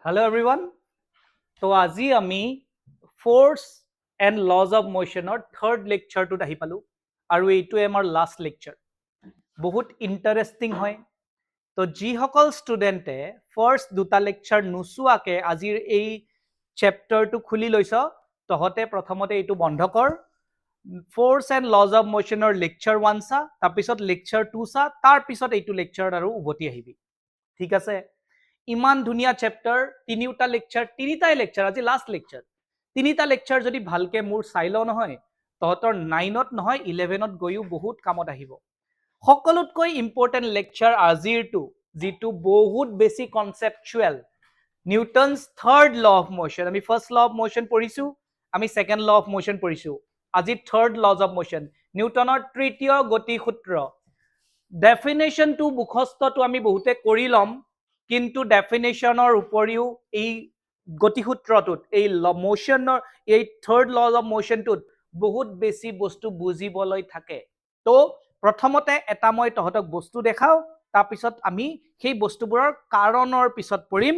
Hello everyone. তো আজি আমি force and laws of motion third lecture to ahi palu aru eitu amar last lecture বহুত interesting হয় তো যি সকল স্টুডেন্টে ফার্স্ট দুটা লেকচার নুসুয়াকে আজিৰ এই চ্যাপ্টাৰটো খুলি লৈছ তহতে প্ৰথমতে এইটো বন্ধ কৰ ফোৰ্স এন্ড লজ অফ মোশনৰ লেকচাৰ 1 চা তাৰপিছত লেকচাৰ 2 চা তাৰপিছত এইটো লেকচাৰ আৰু উভতি আহিবি ঠিক আছে ইমান ধুনিয়া চ্যাপ্টাৰ তিনিটা লেকচাৰ তিনিটাই লেকচাৰ আজি লাষ্ট লেকচাৰ তিনিটা লেকচাৰ যদি ভালকে মোৰ চাইল নহয় তহতৰ 9ত নহয় 11ত গৈও বহুত কামত আহিব সকলোতকৈ ইম্পৰ্টেন্ট লেকচাৰ আজিৰটো যেটো বহুত বেছি conceptual Newton's third law of motion আমি ফাৰ্স্ট ল অফ মোশন পঢ়িছো আমি সেকেন্ড ল অফ মোশন পঢ়িছো আজি থাৰ্ড লজ অফ মোশন নিউটনৰ তৃতীয় গতি সূত্ৰ ডেফিনেশনটো মুখস্থটো আমি বহুতে কৰি লম কিন্তু ডেফিনেশনৰ উপৰিও এই গতি সূত্ৰটোত এই মোশনৰ এই থাৰ্ড লজ অফ মোশনটোত বহুত বেছি বস্তু বুজিবলৈ থাকে তো প্ৰথমতে এটা মই তহতক বস্তু দেখাও তাৰপিছত আমি সেই বস্তুবোৰৰ কাৰণৰ পিছত পঢ়িম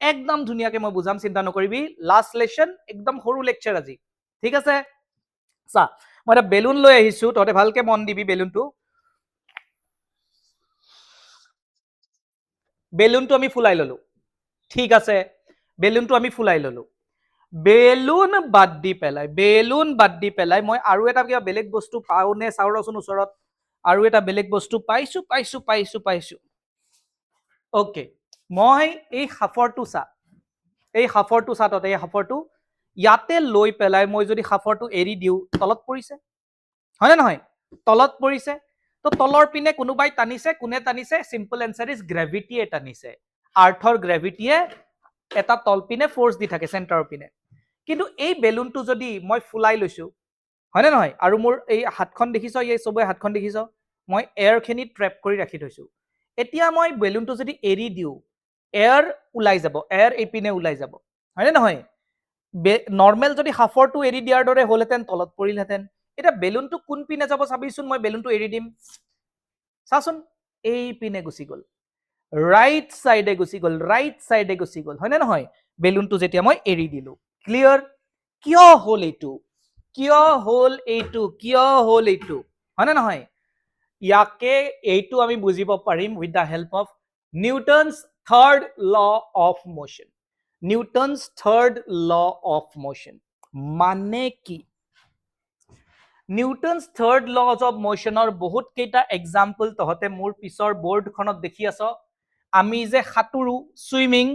একদম ধুনিয়াকে মই বুজাম চিন্তা নকৰিবি লাষ্ট লেসন একদম সৰু লেকচাৰ আজি ঠিক আছে চা মই এটা বেলুন লৈ আহিছো তহতে ভালকে মন দিবি বেলুনটো বেলুনটো আমি ফুলাই ললো ঠিক আছে বেলুনটো আমি ফুলাই ললো বেলুন বাদ দি পেলাই মই আৰু এটা কিবা বেলেগ বস্তু পাও নে চাউৰচোন ওচৰত আৰু এটা বেলেগ বস্তু পাইছো ওকে মই এই হাফৰটো চা ততে এই হাফৰটো ইয়াতে লৈ পেলাই মই যদি হাফৰটো এৰি দিও তলত পৰিছে হয় না নহয় তলত পৰিছে তো তলৰ পিনে কোনোবাই টানিছে কোনে টানিছে সিম্পল আনসাৰ ইজ গ্ৰেভিটিয়ে টানিছে আৰ্থৰ গ্ৰেভিটিয়ে এটা তল পিনে ফোৰ্স দি থাকে সেন্টাৰৰ পিনে কিন্তু এই বেলুনটো যদি মই ফুলাই লৈছো হয় না নহয় আৰু মোৰ এই হাতখন দেখিছ এই সবে হাতখন দেখিছ মই এয়াৰ খিনি ট্ৰেপ কৰি ৰাখি থৈছো এতিয়া মই বেলুনটো যদি এৰি দিও এয়াৰ ওলাই যাব এয়াৰ এই পিনে ওলাই যাব হয় না নহয় নৰমাল যদি হাফৰটো এৰি দিয়াৰ দৰে হলহেতেন তলত পৰিলহেতেন এটা বেলুনটো কোন পিনে যাব চাবিচোন মই বেলুনটো এৰি দিম চাচোন এই পিনে গুচি গল ৰাইট সাইডে গুচি গল হয় না নহয় বেলুনটো যেতিয়া মই এৰি দিলো ক্লিয়াৰ কিয় হল এইটো হয় না নহয় ইয়াকে এইটো আমি বুজিব পাৰিম with the help of Newton's third law of motion Newton's third law of motion মানে কি নিউটনস থাৰ্ড লজ অফ মোশনৰ বহুত কেইটা এক্সাম্পল তহতে মোৰ পিছৰ বোৰ্ডখনত দেখি আছ আমি যে সাঁতুৰো সুইমিং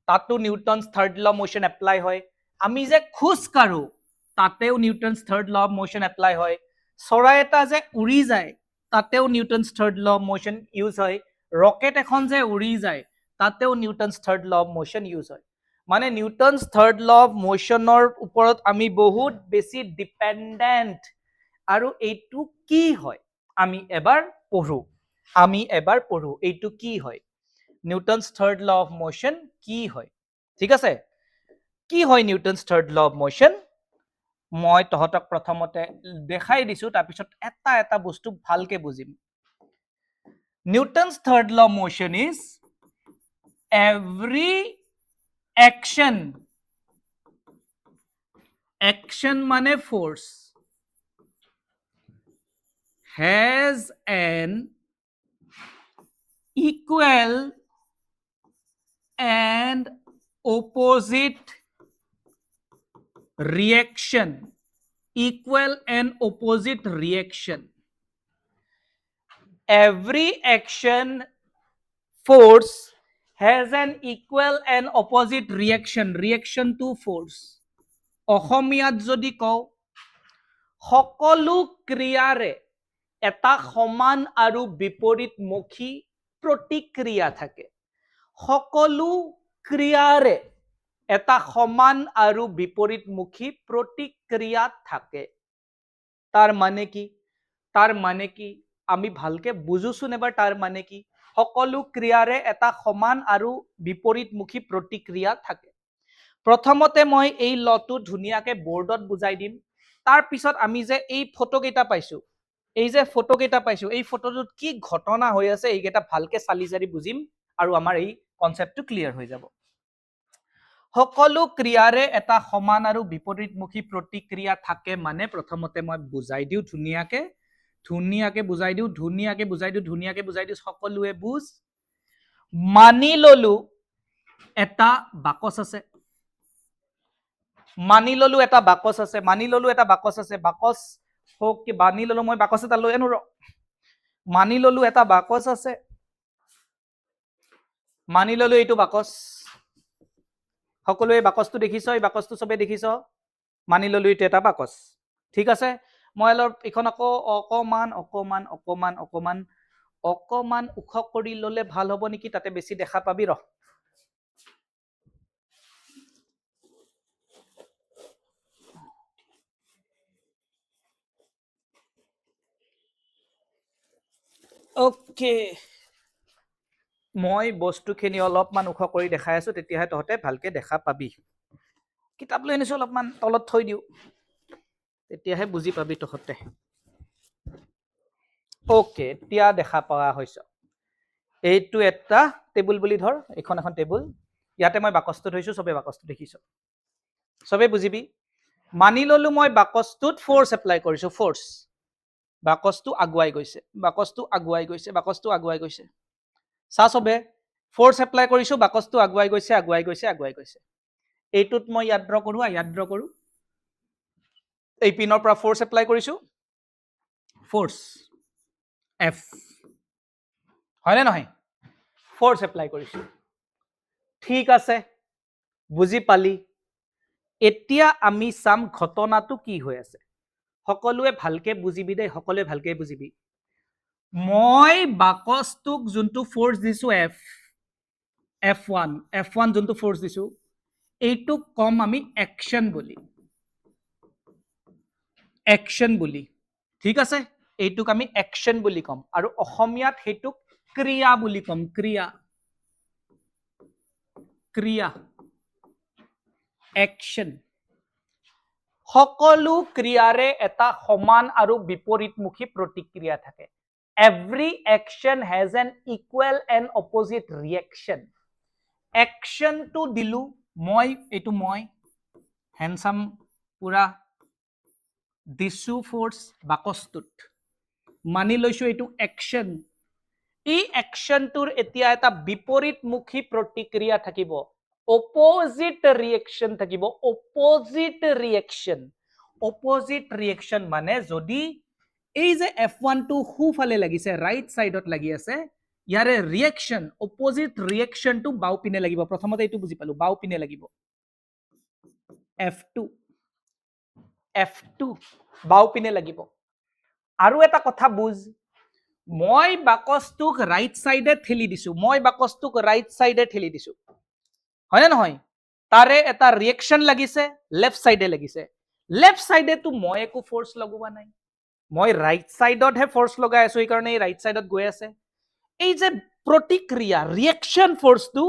তাতো Newton's third law of motion apply হয় আমি যে খোজ কাঢ়ো তাতেও Newton's third law of motion apply হয় চৰাই এটা যে উৰি যায় তাতেও Newton's third law of motion use হয় ৰকেট এখন যে উৰি যায় তাতেও Newton's third law of motion use হয় মানে নিউটনস থাৰ্ড ল অফ মোশনৰ ওপৰত আমি বহুত বেছি ডিপেন্ডেন্ট আৰু এইটো কি হয় আমি এবাৰ পঢ়ো এইটো কি হয় Newton's third law of motion কি হয় ঠিক আছে কি হয় Newton's third law of motion মই তহতক প্ৰথমতে দেখাই দিছো তাৰপিছত এটা এটা বস্তু ভালকে বুজিম Newton's third law of motion is every action মানে force has an equal and opposite reaction every action force has an equal and opposite reaction to force অসমীয়াত যদি কও সকলো ক্ৰিয়াৰে এটা সমান আৰু বিপৰীতমুখী প্ৰতিক্ৰিয়া থাকে সকলো ক্ৰিয়াৰে এটা সমান আৰু বিপৰীতমুখী প্ৰতিক্ৰিয়া থাকে তাৰ মানে কি আমি ভালকে বুজুচোন এবাৰ তাৰ মানে কি সকলো ক্ৰিয়াৰে এটা সমান আৰু বিপৰীতমুখী প্ৰতিক্ৰিয়া থাকে প্ৰথমতে মই এই লটো ধুনিয়াকে বোৰ্ডত বুজাই দিম তাৰ পিছত আমি যে এই ফটো কেইটা পাইছো এই ফটোটোত কি ঘটনা হৈ আছে এইকেইটা ভালকে চালি জাৰি বুজিম আৰু আমাৰ এই কনসেপ্টটো ক্লিয়াৰ হৈ যাব সকলো ক্ৰিয়াৰে এটা সমান আৰু বিপৰীতমুখী প্ৰতিক্ৰিয়া থাকে মানে প্ৰথমতে মই বুজাই দিওঁ ধুনীয়াকে বুজাই দিওঁ সকলোৱে বুজ মানি ললো এটা বাকচ আছে মানি ললো এটা বাকচ হোক কি মানি ললো মই বাকচ এটা লৈ আনো মানি ললো এটা বাকচ আছে মানি ললো এইটো বাকচ সকলোৱে বাকচটো দেখিছ এই বাকচটো সবে দেখিছ মানি ললো এইটো এটা বাকচ ঠিক আছে মই অলপ এখন আকৌ অকমান উখ কৰি ললে ভাল হ'ব নেকি তাতে বেছি দেখা পাবি ৰহ ওকে মই বস্তুখিনি অলপমান উখ কৰি দেখাই আছো তেতিয়াহে তহঁতে ভালকে দেখা পাবি কিতাপ লৈ আনিছো অলপমান তলত থৈ দিও তেতিয়াহে বুজি পাবি তহঁতে ওকে এতিয়া দেখা পোৱা হৈছে এইটো এটা টেবুল বুলি ধৰ এখন টেবুল ইয়াতে মই বাকচটো থৈছো সবে বাকচটো দেখিছ সবে বুজিবি মানি ললো মই বাকচটোত ফোৰ্স এপ্লাই কৰিছো ফোৰ্স বাকচটো আগুৱাই গৈছে চা সবে ফোৰ্স এপ্লাই কৰিছো বাকচটো আগুৱাই গৈছে এইটোত মই ইয়াত ড্ৰ কৰো এই পিনৰ পৰা ফোৰ্স এপ্লাই কৰিছো ফোৰ্স এফ হয় নে নহয় ফোৰ্স এপ্লাই কৰিছো ঠিক আছে বুজি পালি এতিয়া আমি চাম ঘটনাটো কি হৈ আছে সকলোৱে ভালকে বুজিবি দেই মই বাকচটোক যোনটো ফোৰ্স দিছো F1 যোনটো ফোৰ্স দিছো এইটো কম আমি অ্যাকশন বুলি ঠিক আছে এইটোক আমি অ্যাকশন বুলি কম আৰু অসমীয়াত হেতুক ক্ৰিয়া বুলি কম ক্ৰিয়া অ্যাকশন সকলো ক্ৰিয়াৰে এটা সমান আৰু বিপৰীতমুখী প্ৰতিক্ৰিয়া থাকে every action has an equal and opposite reaction action to দিলু মই handsome পুৰা দিছু ফোৰ্স বাকচটোত মানি লৈছো এইটো action এই actionটোৰ এতিয়া এটা বিপৰীতমুখী প্ৰতিক্ৰিয়া থাকিব opposite reaction মানে যদি এই যে F1 টো খুফালে লাগিছে ৰাইট সাইডত লাগি আছে ইয়াৰে ৰিয়েকশন অপোজিট ৰিয়েকশন টু বাও পিনে লাগিব প্ৰথমতে এইটো বুজি পালো বাও পিনে লাগিব F2 বাও পিনে লাগিব আৰু এটা কথা বুজ মই বাকচটোক ৰাইট সাইডে ঠেলি দিছো হয় না নহয় তাৰে এটা ৰিয়েকশন লাগিছে লেফট সাইডে তো মই একো ফোৰ্স লগোৱা নাই মই ৰাইট সাইডত হে ফোৰ্স লগাই আছো এই কাৰণে ৰাইট সাইডত গৈ আছে এই যে প্ৰতিক্ৰিয়া ৰিয়েকশন ফোৰ্সটো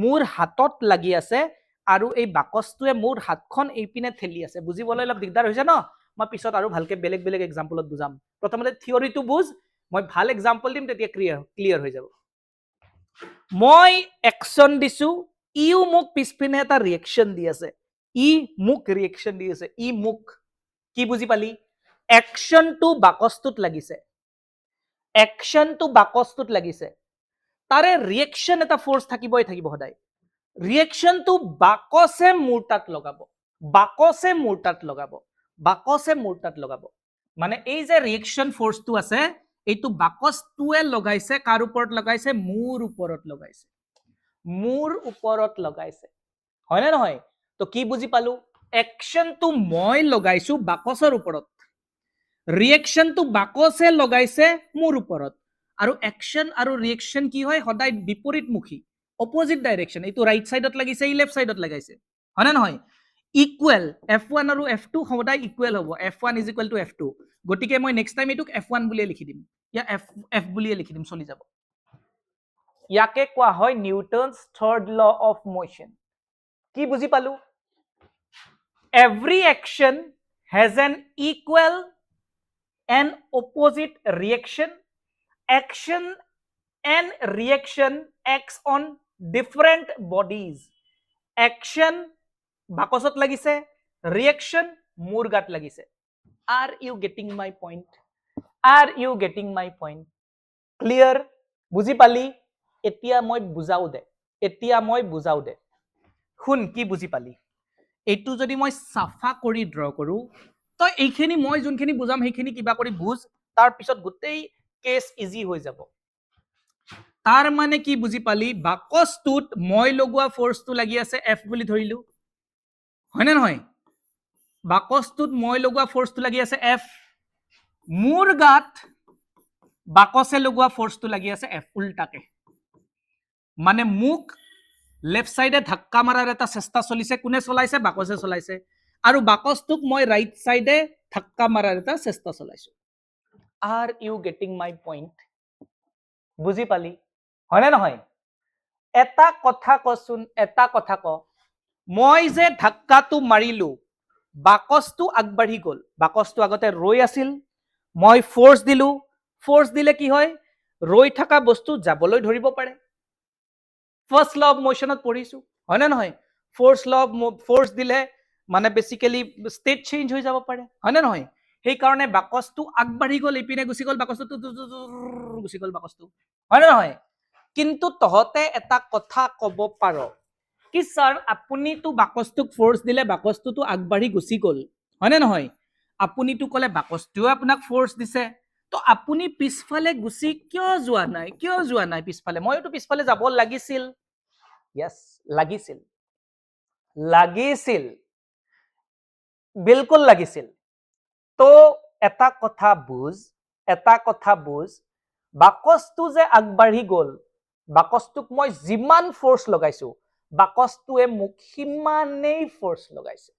মোৰ হাতত লাগি আছে আৰু এই বাকচটোৱে মোৰ হাতখন এই পিনে ঠেলি আছে বুজিবলৈ অলপ দিগদাৰ হৈছে ন মই পিছত আৰু ভালকে বেলেগ এক্সাম্পলত বুজাম প্ৰথমতে থিওৰিটো বুজ মই ভাল এক্সাম্পল দিম তেতিয়া ক্লিয়াৰ হৈ যাব মই অ্যাকশন দিছো ইও মোক পিছপিনে এটা ৰিয়েকশন দি আছে কি বুজি পালি অ্যাকশনটো বাকচটোত লাগিছে তাৰে ৰিয়েকশন এটা ফোৰ্স থাকিব সদায় ৰিয়েকশনটো বাকচে মোৰ তাত লগাব মানে এই যে ৰিয়েকশন ফোৰ্সটো আছে এইটো বাকচটোৱে লগাইছে কাৰ ওপৰত লগাইছে মোৰ ওপৰত লগাইছে হয় না নহয় তো কি বুজি পালো অ্যাকশনটো মই লগাইছো বাকচৰ ওপৰত ৰিয়েকশনটো বাকচে লগাইছে মোৰ ওপৰত আৰু অ্যাকশন আৰু ৰিয়েকশন কি হয় সদায় বিপৰীতমুখী অপোজিট ডাইৰেকশন এইটো ৰাইট সাইডত লাগিছে এই লেফট সাইডত লাগাইছে হয় না নহয় ইকুৱেল F1 আৰু F2 সদায় ইকুৱেল হ'ব F1 = F2 গতিকে মই নেক্সট টাইম এটোক F1 বুলিয়ে লিখি দিম ইয়া F বুলিয়ে লিখি দিম চলি যাব ইয়াকে কোৱা হয় Newton's third law of motion কি বুজি পালো every action has an equal and opposite reaction action and reaction acts on different bodies action বাকচত লাগিছে, ৰিয়েকশ্যন মোৰ গাত লাগিছে। Are you getting my point? Are you getting my point? Clear? বুজি পালি? এতিয়া মই বুজাও দে। শুন কি বুজি পালি? এইটো যদি মই চাফা কৰি ড্ৰ কৰো, তই এইখিনি মই যোনখিনি বুজাম সেইখিনি কিবা কৰি বুজ, তাৰ পিছত গোটেই কেছ ইজি হৈ যাব। তাৰ মানে কি বুজি পালি? বাকচটোত মই লগোৱা ফৰ্চটো লাগি আছে এফ বুলি ধৰিলো, হয়নে নহয়? বাকচটোত মই লগোৱা ফৰ্চটো লাগি আছে এফ, মোৰ গাত বাকচে লগোৱা ফৰ্চটো লাগি আছে এফ, উল্টাকে। মানে মোক লেফট সাইডে ধাক্কা মাৰাৰ এটা চেষ্টা চলিছে, কোনে চলাইছে? বাকচে চলাইছে। আৰু বাকচটোক মই ৰাইট সাইডে ধাক্কা মাৰাৰ এটা চেষ্টা চলাইছো। Are you getting my point? বুজি পালি? হয়নে নহয়? এটা কথা কচোন, এটা কথা ক, মই যে ধাক্কাটো মাৰিলো, বাকচটো আগবাঢ়ি গ'ল, বাকচটো আগতে ৰৈ আছিল, মই ফৰ্চ দিলো, ফৰ্চ দিলে কি হয়? ৰৈ থকা বস্তু যাবলৈ ধৰিব পাৰে। ফাৰ্ষ্ট ল অফ মোশনত পঢ়িছো, হয়নে নহয়? ফৰ্চ দিলে মানে বেসিক্যালি ষ্টেট চেঞ্জ হৈ যাব পাৰে, হয়নে নহয়? সেইকাৰণে বাকচটো আগবাঢ়ি গ'ল, ইপিনে গুচি গ'ল বাকচটো, গুচি গ'ল বাকচটো, হয়নে নহয়? কিন্তু তহঁতে এটা কথা কব পাৰ কি স্যাৰ আপুনিতো বাকচটোক ফৰ্চ দিলে বাকচটোতো আগবাঢ়ি গুচি গ'ল, হয়নে নহয়? আপুনিতো ক'লে বাকচটোৱে আপোনাক ফৰ্চ দিছে, তো আপুনি পিছফালে গুচি কিয় যোৱা নাই? পিছফালে মইতো পিছফালে যাব লাগিছিল। ইয়েস, লাগিছিল, বিলকুল লাগিছিল। তো এটা কথা বুজ, বাকচটো যে আগবাঢ়ি গ'ল, বাকচটোক মই যিমান ফৰ্চ লগাইছো, বাকচটোৱে মোক সিমানেই ফৰ্চ লগাইছে,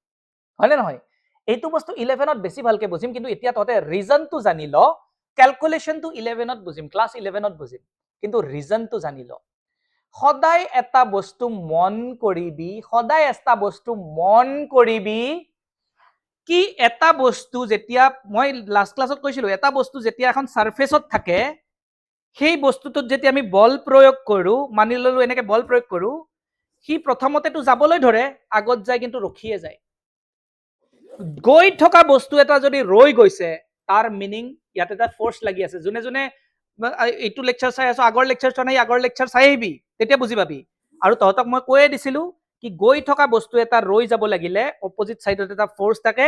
হয়নে নহয়? এইটো বস্তু 11ত বেছি ভালকে বুজিম, কিন্তু এতিয়া তহঁতে ৰিজনটো জানি ল। ক্যালকুলেশনটো 11ত বুজিম, ক্লাস 11ত বুজিম, কিন্তু ৰিজনটো জানি ল। সদায় এটা বস্তু মন কৰিবি, কি এটা বস্তু যেতিয়া মই লাষ্ট ক্লাছত কৈছিলো, এটা বস্তু যেতিয়া এখন সাৰফেসত থাকে, সেই বস্তুটোত যেতিয়া আমি বল প্ৰয়োগ কৰো, মানি ললো এনেকে বল প্ৰয়োগ কৰো, সি প্ৰথমতেতো যাবলৈ ধৰে, আগত যায় কিন্তু ৰখিয়ে যায়। গৈ থকা বস্তু এটা যদি ৰৈ গৈছে, তাৰ মিনিং ইয়াত এটা ফৰ্চ লাগি আছে। যোনে যোনে এইটো লেকচাৰ চাই আছো, আগৰ লেকচাৰ চোৱা নাই, আগৰ লেকচাৰ চাই আহিবি, তেতিয়া বুজি পাবি। আৰু তহঁতক মই কৈয়ে দিছিলো কি গৈ থকা বস্তু এটা ৰৈ যাব লাগিলে অপোজিট সাইডত এটা ফৰ্চ থাকে,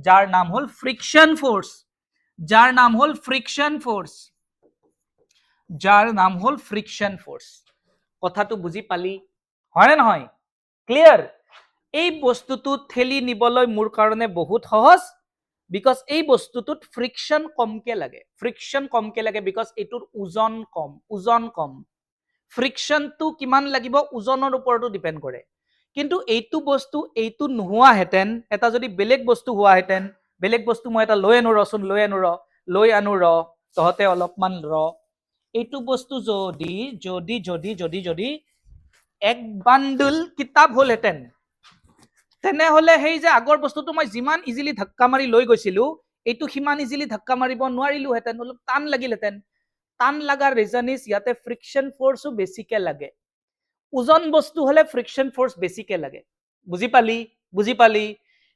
যাৰ নাম হল ফ্ৰিকশন ফৰ্চ, কথাটো বুজি পালি? হয়নে নহয়? ক্লিয়াৰ? এই বস্তুটো ঠেলি নিবলৈ মোৰ কাৰণে বহুত সহজ, বিকজ এই বস্তুটোত ফ্ৰিকশন কমকে লাগে, বিকজ এইটোৰ ওজন কম। ফ্ৰিকশনটো কিমান লাগিব ওজনৰ ওপৰতো ডিপেন্ড কৰে। কিন্তু এইটো বস্তু এইটো নোহোৱাহেঁতেন, এটা যদি বেলেগ বস্তু হোৱাহেঁতেন, বেলেগ বস্তু মই এটা লৈ আনো ৰ, তহঁতে অলপমান ৰ, এইটো বস্তু যদি এক বান্ডল কিতাপ হলহেঁতেন, তেনেহলে সেই যে আগৰ বস্তুটো মই যিমান ইজিলি ধাক্কা মাৰি লৈ গৈছিলো, এইটো সিমান ইজিলি ধাক্কা মাৰিব নোৱাৰিলোহেঁতেন, অলপ টান লাগিলহেঁতেন। টান লাগাৰ ৰিজন ইজ ইয়াতে ফ্ৰিকশন ফৰ্চো বেছিকে লাগে। ওজন বস্তু হলে ফ্ৰিকশন ফৰ্চ বেছিকে লাগে। বুজি পালি?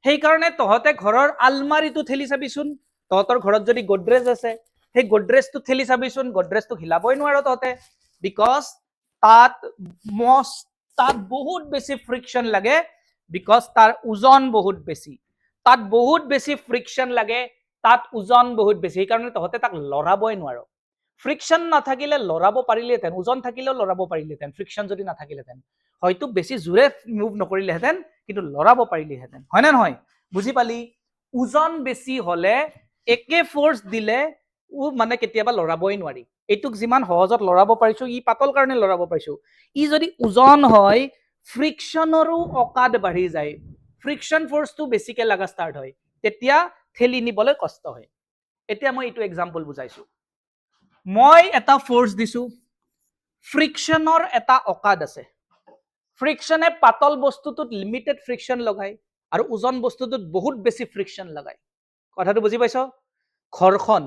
সেইকাৰণে তহঁতে ঘৰৰ আলমাৰিটো ঠেলি চাবিচোন, তহঁতৰ ঘৰত যদি গোদৰেজ আছে, সেই গোদৰেজটো ঠেলি চাবিচোন, গোদৰেজটো হিলাবই নোৱাৰ তহঁতে, বিকজ তাত বহুত বেছি ফ্ৰিকশন লাগে, বিকজ তাৰ ওজন বহুত বেছি। তাত বহুত বেছি ফ্ৰিকশন লাগে, তাত ওজন বহুত বেছি, সেইকাৰণে তহঁতে তাক লৰাবই নোৱাৰ। ফ্ৰিকশন নাথাকিলে লৰাব পাৰিলেহেঁতেন, ওজন থাকিলেও লৰাব পাৰিলেহেঁতেন, ফ্ৰিকশন যদি নাথাকিলেহেঁতেন, হয়তো বেছি জোৰে মুভ নকৰিলেহেঁতেন, কিন্তু লৰাব পাৰিলেহেঁতেন, হয়নে নহয়? বুজি পালি? ওজন বেছি হলে একে ফৰ্চ দিলে মানে কেতিয়াবা লৰাবই নোৱাৰি। এইটোক যিমান সহজত লৰাব পাৰিছো, ই পাতল কাৰণে লৰাব পাৰিছো। ই যদি ওজন হয়, ফ্ৰিকশনৰো অকাদ বাঢ়ি যায়, ফ্ৰিকশন ফৰ্চটো বেছিকে লাগা ষ্টাৰ্ট হয়, তেতিয়া ঠেলি নিবলৈ কষ্ট হয়। এতিয়া মই এইটো এক্সাম্পল বুজাইছো। মই এটা ফৰ্চ দিছো, ফ্ৰিকশনৰ এটা অকাদ আছে। ফ্ৰিকশনে পাতল বস্তুটোত লিমিটেড ফ্ৰিকশন লগায়, আৰু ওজন বস্তুটোত বহুত বেছি ফ্ৰিকশন লগায়। কথাটো বুজি পাইছ? ঘৰ্ষণ,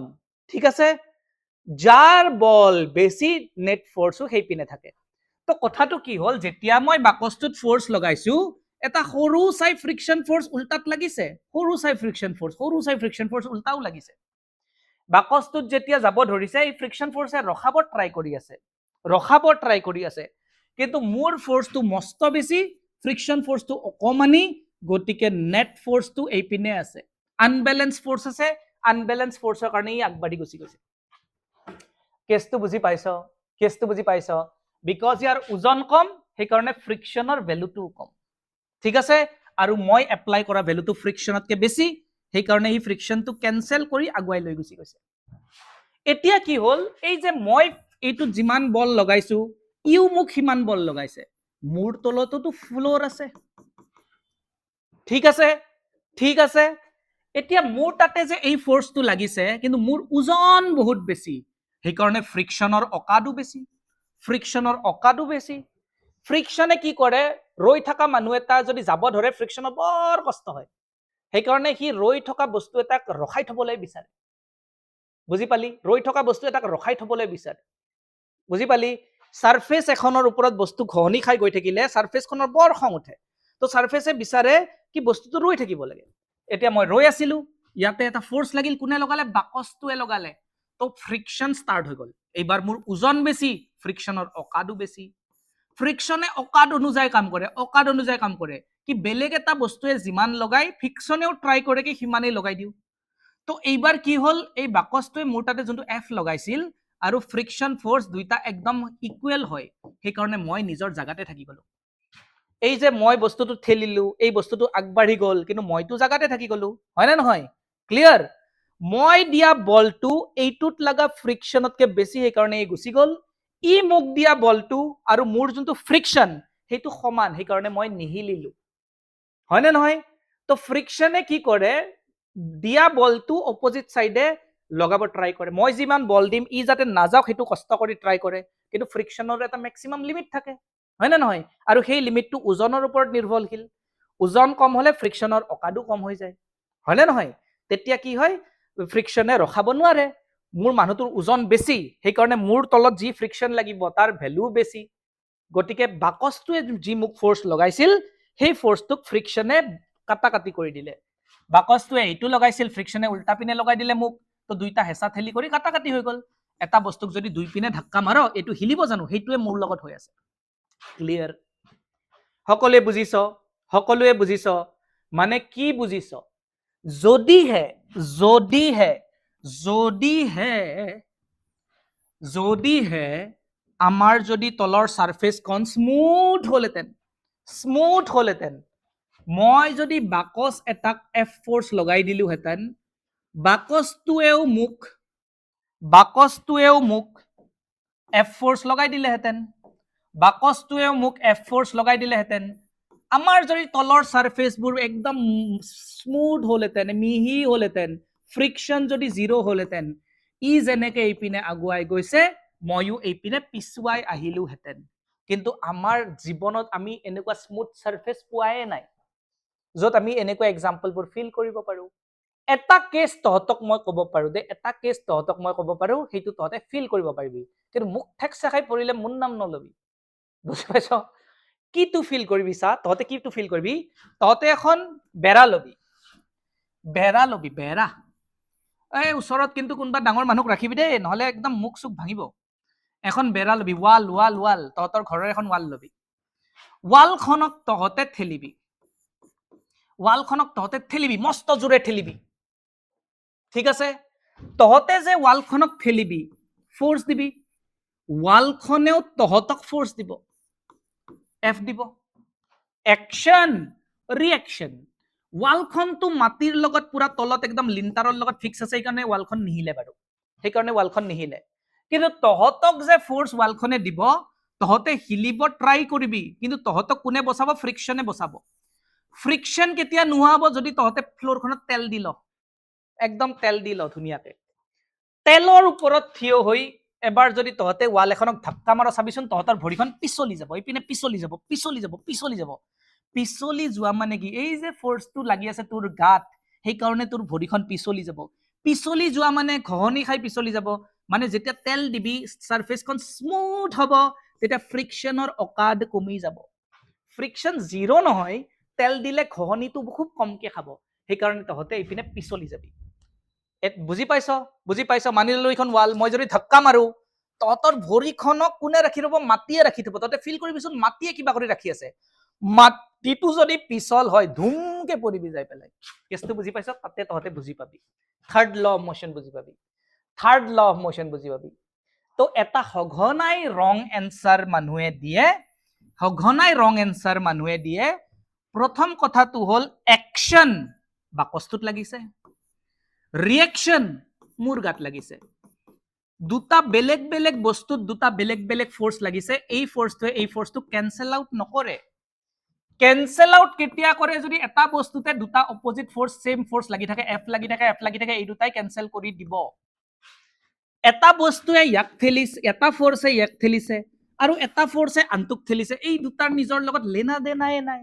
ঠিক আছে? যাৰ বল বেছি নেট ফৰ্চো সেই পিনে থাকে, তো কথাটো কি হল যেতিয়া মই বাকচটোত ফোর্স লগাইছো এটা সৰু চাই ফ্ৰিকশন ফোৰ্স উল্টাত লাগিছে সৰু চাই ফ্ৰিকশন ফোৰ্স উল্টাও লাগিছে বাকচটোত যেতিয়া যাব ধৰিছে এই ফ্ৰিকশন ফোৰ্সে ৰখাব ট্ৰাই কৰি আছে কিন্তু মোৰ ফোৰ্সটো মস্ত বেছি ফ্ৰিকশন ফোৰ্সটো অকমানি গতিকে নেট ফোৰ্সটো এই পিনে আছে আনবেলেন্স ফোৰ্স আছে আনবেলেন্স ফোৰ্সৰ কাৰণে ই আগবাঢ়ি গুচি গৈছে কেছটো বুজি পাইছ বিকজ ইয়াৰ ওজন কম সেই কাৰণে ফ্ৰিকশনৰ ভ্যালুটো কম ঠিক আছে আৰু মই এপ্লাই কৰা ভ্যালুটো ফ্ৰিকশনতকে বেছি সেই কাৰণে এই ফ্ৰিকশনটো ক্যান্সেল কৰি আগুৱাই লৈ গুচি গৈছে এতিয়া কি হল এই যে মই এইটো যিমান বল লগাইছো ইউ মোক হিমান বল লগাইছে মোৰ তলততো ফ্লোৰ আছে ঠিক আছে এতিয়া মোৰ তাতে যে এই ফোৰ্সটো লাগিছে কিন্তু মোৰ ওজন বহুত বেছি সেই কাৰণে ফ্ৰিকশনৰ অকাদু বেছি ফ্ৰিকশনে কি কৰে ৰৈ থকা মানুহ এটা যদি যাব ধৰে ফ্ৰিকশনৰ বৰ কষ্ট হয় সেই কাৰণে সি ৰৈ থকা বস্তু এটাক ৰখাই থবলৈ বিচাৰে বুজি পালি ৰৈ থকা বস্তু এটাক ৰখাই থবলৈ বিচাৰে বুজি পালি সাৰফেস এখনৰ ওপৰত বস্তু ঘহনি খাই গৈ থাকিলে সাৰফেসখনৰ বৰ খং উঠে তো সাৰফেসে বিচাৰে কি বস্তুটো ৰৈ থাকিব লাগে এতিয়া মই ৰৈ আছিলো ইয়াতে এটা ফোৰ্স লাগিল কোনে লগালে বাকচটোৱে লগালে তো ফ্ৰিকশন স্টাৰ্ট হৈ গল এইবাৰ মোৰ ওজন বেছি ফ্ৰিকশনৰ অকাদু বেছি ফ্ৰিকশনে অকাদ অনুযায়ী কাম কৰে কি বেলেগ এটা বস্তুৱে যিমান লগাই ফ্ৰিকশনেও ট্ৰাই কৰে কি সিমানেই লগাই দিও তো এইবাৰ কি হল এই বাকচটোৱে মোৰ তাতে যোনটো এফ লগাইছিল আৰু ফ্ৰিকশন ফোৰ্স দুইটা একদম ইকুৱেল হয় সেই কাৰণে মই নিজৰ জাগাতে থাকি গলো এই যে মই বস্তুটো ঠেলিলো এই বস্তুটো আগবাঢ়ি গল কিন্তু মইতো জাগাতে থাকি গলো হয় না নহয় ক্লিয়াৰ মই দিয়া বলটো এইটোত লাগা ফ্ৰিকশনতকে বেছি সেই কাৰণে এই গুচি গল ই মোক দিয়া বলটো আৰু মোৰ যোনটো ফ্ৰিকশন সেইটো সমান সেই কাৰণে মই নিহিলিলো হয় না নহয় তো ফ্ৰিকশনে কি কৰে দিয়া বলটো অপোজিট সাইডে লগাব ট্ৰাই কৰে মই যিমান বল দিম ই যাতে নাযাওক সেইটো কষ্ট কৰি ট্ৰাই কৰে কিন্তু ফ্ৰিকশনৰ এটা ম্যাক্সিমাম লিমিট থাকে হয় না নহয় আৰু সেই লিমিটটো ওজনৰ ওপৰত নিৰ্ভৰশীল ওজন কম হলে ফ্ৰিকশনৰ অকাদু কম হৈ যায় হয় না নহয় তেতিয়া কি হয় ফ্ৰিকশনে ৰখাব নোৱাৰে মোৰ মানুহটোৰ ওজন বেছি সেই কাৰণে মোৰ তলত যি ফ্ৰিকশন লাগিব তাৰ ভ্যালু বেছি গতিকে বাকচটোৱে যি মোক ফোৰ্স লগাইছিল সেই ফোৰ্সটোক ফ্ৰিকশনে কাটাকাটি কৰি দিলে বাকচটোৱে এইটো লগাইছিল ফ্ৰিকশনে উল্টা পিনে লগাই দিলে মোক তো দুইটা হেঁচা ঠেলি কৰি কাটাকাটি হৈ গল এটা বস্তুক যদি দুই পিনে ধাক্কা মাৰ এইটো হিলিব জানো সেইটোৱে মোৰ লগত হৈ আছে ক্লিয়াৰ সকলোৱে বুজিছ মানে কি বুজিছ যদিহে আমাৰ যদি তলৰ সাৰফেসখন স্মুথ হলহেঁতেন মই যদি বাকচ এটাক এফ ফোৰ্স লগাই দিলো হেতেন বাকচটোৱেও মোক এফ ফোৰ্স লগাই দিলেহেঁতেন আমাৰ যদি তলৰ সাৰফেসবোৰ একদম স্মুথ হলহেঁতেন মিহি হলহেঁতেন ফ্ৰিকশন যদি জিৰো হলহেঁতেন ই যেনেকে এই পিনে আগুৱাই গৈছে ময়ো এই পিনে পিছুৱাই আহিলো হেঁতেন কিন্তু আমাৰ জীৱনত আমি এনেকুৱা স্মুথ সাৰফেস পোৱাই নাই যত আমি এনেকুৱা এক্সাম্পলবোৰ ফিল কৰিব পাৰো এটা কেছ তহতক মই ক'ব পাৰো সেইটো তহতে ফিল কৰিব পাৰিবি কিন্তু মুখ ঠেকচা খাই পৰিলে মোৰ নাম নলবি বুজি পাইছ কিটো ফিল কৰিবি চা তহতে কিটো ফিল কৰিবি তহতে এখন বেৰা লবি এই ওচৰত কিন্তু কোনোবা ডাঙৰ মানুহক ৰাখিবি দেই নহলে একদম মুখ চুক ভাঙিব এখন বেৰা লবি ৱাল তহতৰ ঘৰৰ এখন ৱাল লবি ৱালখনক তহতে ঠেলিবি মস্ত জোৰে ঠেলিবি ঠিক আছে তহতে যে ৱালখনক ঠেলিবি ফোৰ্স দিবি ৱালখনেও তহতক ফোৰ্স দিব এফ দিব একশন ৰিএকশন ৱালখনটো মাটিৰ লগত পুৰা তলত একদম লিন্টাৰৰ লগত ফিক্স আছে সেইকাৰণে ৱালখন নিহিলে কিন্তু তহতক যে ফোৰ্স ৱালখনে দিব তহতে হিলিব ট্ৰাই কৰিবি কিন্তু তহতক কোনে বচাব ফ্ৰিকশনে বচাব ফ্ৰিকশন কেতিয়া নোহোৱা হ'ব যদি তহতে ফ্লোৰখনত তেল দি ল একদম তেল দি ল ধুনীয়াকে তেলৰ ওপৰত থিয় হৈ এবাৰ যদি তহতে ৱাল এখনক ধাক্কা মাৰ চাবিচোন তহতৰ ভৰিখন পিছলি যাব এইপিনে পিছলি যোৱা মানে কি এই যে ফোৰ্সটো লাগি আছে তোৰ গাত সেই কাৰণে তোৰ ভৰিখন পিছলি যোৱা মানে ঘহনি খাই পিছলি যাব মানে যেতিয়া তেল দিবি সাৰফেসখন স্মুথ হ'ব তেতিয়া ফ্ৰিকশ্যনৰ অকাদ কমি যাব ফ্ৰিকশ্যন জিৰ' নহয় তেল দিলে ঘহনিটো খুব কমকে খাব সেইকাৰণে তহঁতে এইপিনে পিছলি যাবি বুজি পাইছ মানি ললো এইখন ৱাল মই যদি ধক্কা মাৰো তহঁতৰ ভৰিখনক কোনে ৰাখি ৰব মাটিয়ে ৰাখি থব তহঁতে ফিল কৰিবিচোন মাটিয়ে কিবা কৰি ৰাখি আছে মাটিটো যদি পিছল হয় ধুমকে পৰিবি যাই পেলাই কেছটো বুজি পাইছ তাতে তহঁতে বুজি পাবি থাৰ্ড ল অফ মোশন বুজি পাবি তো এটা সঘনাই ৰং এনসাৰ মানুহে দিয়ে প্ৰথম কথাটো হল একশন বাকচটোত লাগিছে ৰিয়েকশন মোৰ গাত লাগিছে দুটা বেলেগ বেলেগ বস্তুত দুটা বেলেগ বেলেগ ফোৰ্স লাগিছে এই ফোৰ্সটো ক্যান্সেল আউট নকৰে ক্যান্সেল আউট কেতিয়া কৰে যদি এটা বস্তুতে দুটা অপোজিট ফোৰ্স সেম ফোৰ্স লাগি থাকে এফ লাগি থাকে এই দুটাই ক্যান্সেল কৰি দিব এটা বস্তুৱে ইয়াক ঠেলিছে এটা ফোৰ্সে ইয়াক ঠেলিছে আৰু এটা ফোৰ্সে আনটোক ঠেলিছে এই দুটাৰ নিজৰ লগত লেনা দেনাই নাই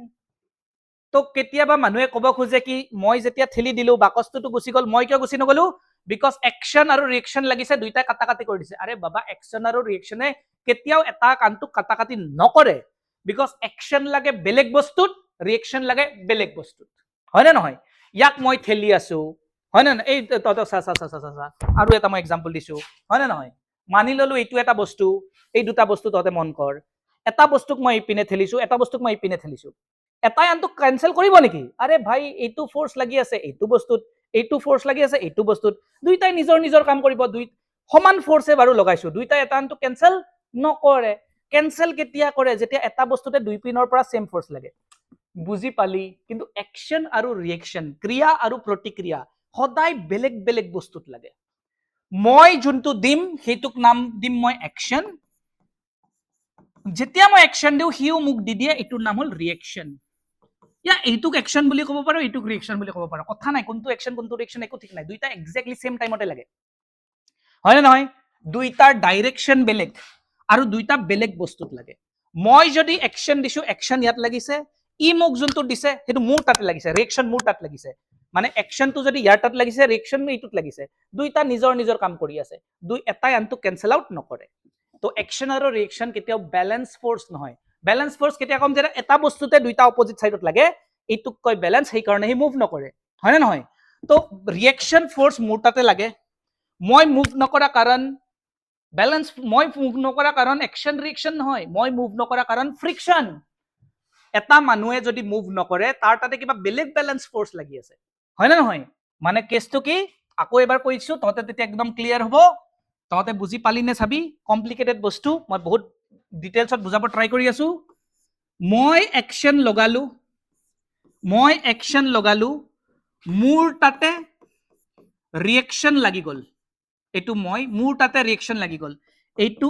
তো কেতিয়াবা মানুহে কব খোজে কি মই যেতিয়া ঠেলি দিলো বাকচটো গুচি গল মই কিয় গুচি নগলো বিকজ একশন আৰু ৰিয়েকশন লাগিছে দুইটা কাটাকাটি কৰি দিছে আৰে বাবা একশন আৰু ৰিয়েকশনে কেতিয়াও এটা কানটোক কাটাকাটি নকৰে বিকজ একশন লাগে বেলেগ বস্তুত ৰিয়েকশন লাগে বেলেগ বস্তুত হয় না নহয় ইয়াক মই ঠেলি আছো হয় না এই তত সা আৰু এটা মই এক্সাম্পল দিছো হয় না নহয় মানি ললো এইটো এটা বস্তু এই দুটা বস্তু ততে মন কৰ এটা বস্তুক মই ইপিনে ঠেলিছো এটা বস্তুক মই ইপিনে ঠেলিছো এটাই আনটোক কেনসেল কৰিব নেকি আৰে ভাই এইটো ফোৰ্স লাগি আছে এইটো বস্তুত এইটো ফোৰ্স লাগি আছে এইটো বস্তুত দুইটাই নিজৰ নিজৰ কাম কৰিব দুই সমান ফোৰ্সে বাৰু লগাইছো দুইটাই এটা আনটো কেনসেল নকৰে কেনসেল কেতিয়া কৰে যেতিয়া এটা বস্তুতে দুই পিনৰ পৰা সেম ফোৰ্স লাগে বুজি পালি কিন্তু একশন আৰু ৰিয়েকশন ক্ৰিয়া আৰু প্ৰতিক্ৰিয়া সদায় বেলেগ বেলেগ বস্তুত লাগে মই যোনটো দিম সেইটোক নাম দিম মই একশন যেতিয়া মই একশন দিও হিও মোক দি দিয়ে এইটোৰ নাম হল ৰিয়েকশন या এইটোক একশন বুলি ক'ব পাৰো এইটোক ৰিয়েকশন বুলি ক'ব পাৰো কথা নাই কোনটো একশন কোনটো ৰিয়েকশন একো ঠিক নাই দুইটা এক্স্যাক্টলি সেম টাইমতে লাগে হয় না নহয় দুইটাৰ ডাইৰেকশন বেলেগ আৰু দুইটা বেলেগ বস্তুত লাগে মই যদি একশন দিছো একশন ইয়াত লাগিছে ই মোক যোনটো দিছে হেতু মোৰ তাতে লাগিছে ৰিয়েকশন মোৰ তাত লাগিছে মানে একশনটো যদি ইয়াৰ তাত লাগিছে ৰিয়েকশন এইটোত লাগিছে দুইটা নিজৰ নিজৰ কাম কৰি আছে দুই এটাই আনটো কেনসেল আউট নকৰে তো একশন আৰু ৰিয়েকশন কেতিয়াও ব্যালেন্স ফোর্স নহয় ব্যালেন্স ফোর্স কেতিয়া কম যেটা এটা বস্তুতে দুইটা অপোজিট সাইডত লাগে এইটুক কয় ব্যালেন্স সেই কাৰণে হি মুভ নকৰে হয় না নহয় তো ৰিয়েকশন ফোৰ্স মোৰ তাতে লাগে মই মুভ নকৰা কাৰণ ব্যালেন্স মই মুভ নকৰা কাৰণ একশন ৰিয়েকশন নহয় মই মুভ নকৰা কাৰণ ফ্ৰিকশন এটা মানুহে যদি মুভ নকৰে তাৰ তাতে কিবা বেলেগ ব্যালেন্স ফোৰ্স লাগি আছে হয় না নহয় মানে কেছটো কি আকৌ এবাৰ কৈছো ততে তেতিয়া একদম ক্লিয়াৰ হ'ব ততে বুজি পালি নে চাবি কমপ্লিকেটেড বস্তু মই বহুত ডিটেইলছত বুজাব ট্রাই কৰি আছো মই একশন লগালো মোৰ তাতে ৰিয়েকশন লাগি গল এটো মই মোৰ তাতে ৰিয়েকশন লাগি গল এইটো